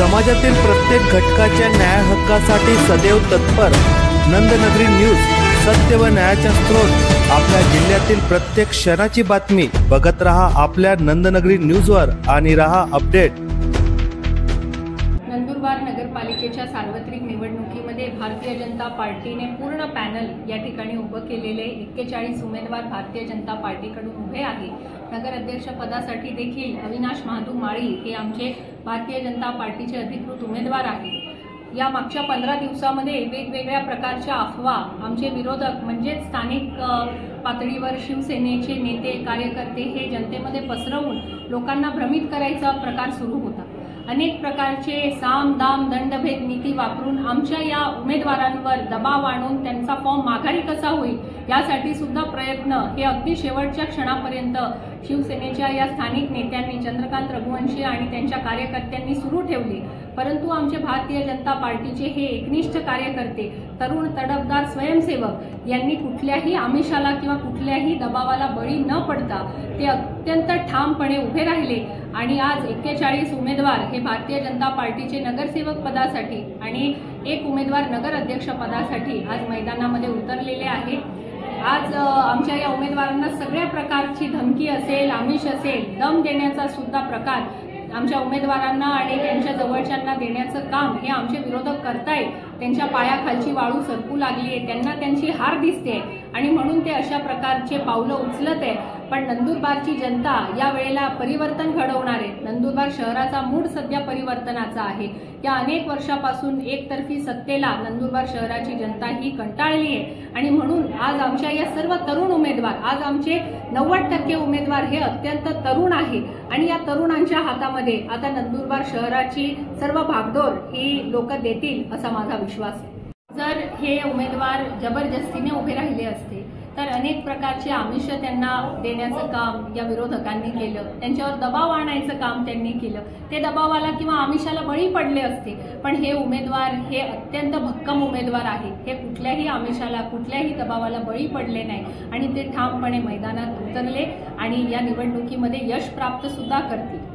समाजातील प्रत्येक घटकाच्या न्याय हक्कासाठी सदैव तत्पर नंदनगरी न्यूज, सत्य व न्यायाचा स्रोत। आपल्या जिल्ह्यातील प्रत्येक क्षणाची बातमी बघत रहा आपल्या नंदनगरी न्यूजवर आणि रहा अपडेट। नंदुरबार नगरपालिकेच्या सार्वत्रिक निवडणुकीमध्ये भारतीय जनता पार्टीने पूर्ण पॅनल या ठिकाणी उभं केलेले 41 उमेदवार भारतीय जनता पार्टीकडून उभे आहे। नगराध्यक्ष पदासाठी देखील अविनाश महादू माळी हे आमचे भारतीय जनता पार्टीचे अधिकृत उमेदवार आहेत। या मागच्या 15 दिवसामध्ये वेगवेगळ्या प्रकारच्या अफवा आमचे विरोधक म्हणजे स्थानिक पातळीवर शिवसेनेचे नेते कार्यकर्ते हे जनतेमध्ये पसरवून लोकांना भ्रमित करायचा प्रकार सुरू होता। अनेक प्रकारचे साम दाम दंडभेद नीती वापरून आमच्या या उमेदवारांवर दबाव आणून त्यांचा फॉर्म माघारी कसा होईल यासाठी सुद्धा प्रयत्न हे अगदी शेवटच्या क्षणापर्यंत शिवसेनेच्या या स्थानिक नेत्यांनी चंद्रकांत रघुवंशी आणि त्यांच्या कार्यकर्त्यांनी सुरू ठेवले। परंतु आमचे भारतीय जनता पार्टीचे हे एकनिष्ठ कार्यकर्ते तरुण तडफदार स्वयंसेवक यांनी कुठल्याही आमिषाला किंवा कुठल्याही दबावाला बळी न पडता ते अत्यंत ठामपणे उभे राहिले आणि आज 41 उमेदवार हे भारतीय जनता पार्टीचे नगरसेवक पदासाठी आणि एक उमेदवार नगर अध्यक्ष पदासाठी आज मैदानामध्ये उतरलेले आहे। आज आमच्या या उमेदवारांना सगळ्या प्रकारची धमकी असेल, आमिष असेल, दम देण्याचा सुद्धा प्रकार आमच्या उमेदवारांना आणि त्यांच्या जवळच्यांना देण्याचं काम हे आमचे विरोधक करतायत। त्यांच्या पायाखालची वाळू सरकू लागली आहे, त्यांना त्यांची हार दिसते आणि म्हणून ते अशा प्रकारचे पावलं उचलत आहे। पण नंदुरबारची जनता या वेळेला परिवर्तन घडवणार आहे। नंदुरबार शहराचा मूड सध्या परिवर्तनाचा आहे। या अनेक वर्षापासून एकतर्फी सत्तेला नंदुरबार शहराची जनता ही कंटाळली आहे आणि म्हणून आज आमच्या या सर्व तरुण उमेदवार, आज आमचे 90% उमेदवार हे अत्यंत तरुण आहे आणि या तरुणांच्या हातामध्ये आता नंदुरबार शहराची सर्व भागदौड ही लोक देतील असा माझा विश्वास आहे। जर हे उमेदवार जबरदस्तीने उभे राहिले असते तर अनेक प्रकारचे आमिष त्यांना देण्याचं काम या विरोधकांनी केलं, त्यांच्यावर दबाव आणायचं काम त्यांनी केलं, ते दबावाला किंवा आमिषाला बळी पडले असते। पण हे उमेदवार हे अत्यंत भक्कम उमेदवार आहे, हे कुठल्याही आमिषाला कुठल्याही दबावाला बळी पडले नाही आणि ते ठामपणे मैदानात उतरले आणि या निवडणुकीमध्ये यश प्राप्त सुद्धा करतील।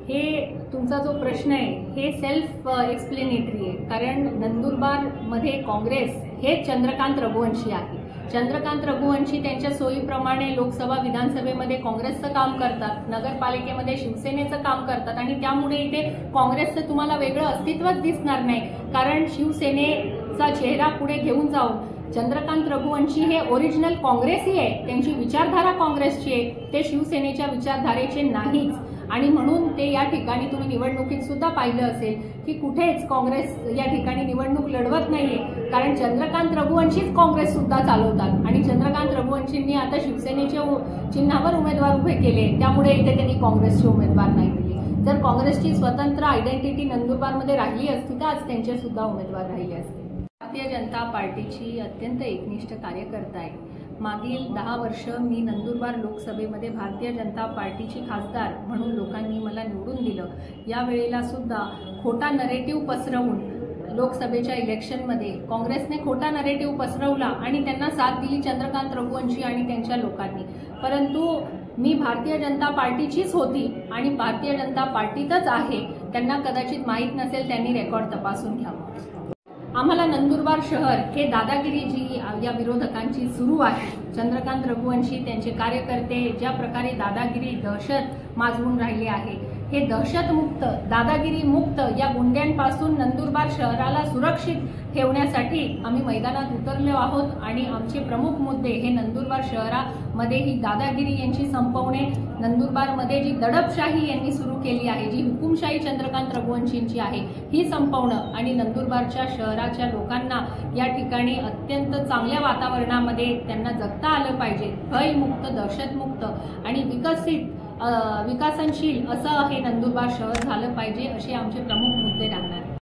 हे तुमचा जो प्रश्न आहे हे सेल्फ एक्सप्लेनेटरी आहे, कारण नंदुरबारमध्ये काँग्रेस हे चंद्रकांत रघुवंशी आहे। चंद्रकांत रघुवंशी त्यांच्या सोयीप्रमाणे लोकसभा विधानसभेमध्ये काँग्रेसचं काम करतात, नगरपालिकेमध्ये शिवसेनेचं काम करतात आणि त्यामुळे इथे काँग्रेसचं तुम्हाला वेगळं अस्तित्वच दिसणार नाही। कारण शिवसेनेचा चेहरा पुढे घेऊन जाऊन चंद्रकांत रघुवंशी हे ओरिजिनल काँग्रेसी आहे, त्यांची विचारधारा काँग्रेसची आहे, ते शिवसेनेच्या विचारधारेचे नाहीच आणि म्हणून ते या ठिकाणी तुम्ही निवडणुकीत सुद्धा पाहिलं असेल की कुठेच काँग्रेस या ठिकाणी निवडणूक लढवत नाहीये, कारण चंद्रकांत रघुवंशीच काँग्रेस सुद्धा चालवतात आणि चंद्रकांत रघुवंशींनी आता शिवसेनेच्या चिन्हावर उमेदवार उभे केले, त्यामुळे इथे त्यांनी काँग्रेसचे उमेदवार नाही दिले। जर काँग्रेसची स्वतंत्र आयडेंटिटी नंदुरबारमध्ये राहिली असती तर आज त्यांचे सुद्धा उमेदवार राहिले असते। भारतीय जनता पार्टीची अत्यंत एकनिष्ठ कार्यकर्ता आहे। मागील 10 वर्ष मी नंदुरबार लोकसभेमध्ये भारतीय जनता पार्टीची खासदार म्हणून लोकांनी मला निवडून दिलं। या वेळेला सुद्धा खोटा नरेटिव्ह पसरवून लोकसभेच्या इलेक्शनमध्ये काँग्रेसने खोटा नरेटिव्ह पसरवला आणि त्यांना साथ दिली चंद्रकांत रघुवंशी आणि त्यांच्या लोकांनी। परंतु मी भारतीय जनता पार्टीचीच होती आणि भारतीय जनता पार्टीतच आहे, त्यांना कदाचित माहीत नसेल, त्यांनी रेकॉर्ड तपासून घ्यावा। आम्हाला नंदुरबार शहर हे दादागिरी जी या विरोधकांची सुरू आहे, चंद्रकांत रघुवंशी त्यांचे कार्यकर्ते ज्या प्रकारे दादागिरी दहशत माजवून राहिले आहे, हे दहशतमुक्त दादागिरी मुक्त या गुंड्यांपासून नंदुरबार शहराला सुरक्षित ठेवण्यासाठी आम्ही मैदानात उतरलो आहोत आणि आमचे प्रमुख मुद्दे हे नंदुरबार शहरामध्ये ही दादागिरी यांची संपवणे, नंदुरबारमध्ये जी दडपशाही यांनी सुरू केली आहे, जी हुकुमशाही चंद्रकांत रघुवंशींची आहे ही संपवणं आणि नंदुरबारच्या शहराच्या लोकांना या ठिकाणी अत्यंत चांगल्या वातावरणामध्ये त्यांना जगता आलं पाहिजे, भयमुक्त दहशतमुक्त आणि विकसनशील असं हे नंदुरबार शहर झालं पाहिजे, असे आमचे प्रमुख मुद्दे राहणार।